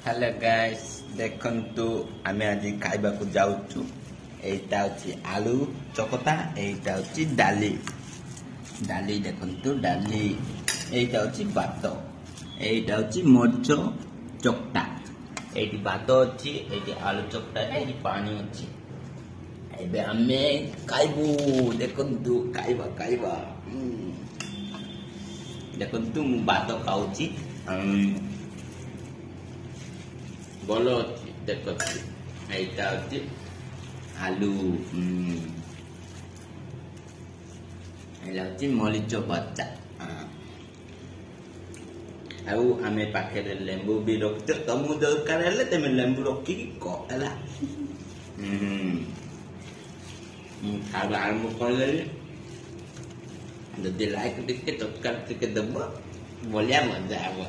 hello guys देखंतु आमे आज खाइबा को जाउछु एटा होची आलू चकता एटा होची डाली डाली देखंतु डाली एटा होची भात एटा होची मरचो चकटा एटी भात होची एटी आलू चकटा एटी पानी होची एबे आमे खाइबु देखंतु खाइबा खाइबा देखंतु मु भात खाउची बोलो देखो एटा होची आलू एला होची मरीचो भत्ता आउ आमे पाखे लेंबू भी रखते तमु दरकार हेले तमे लेंबू रखी को हला खावा आरंभ करले जदि लाइक टिके सब्सक्राइब टिके दबो बोलिया मजा आबो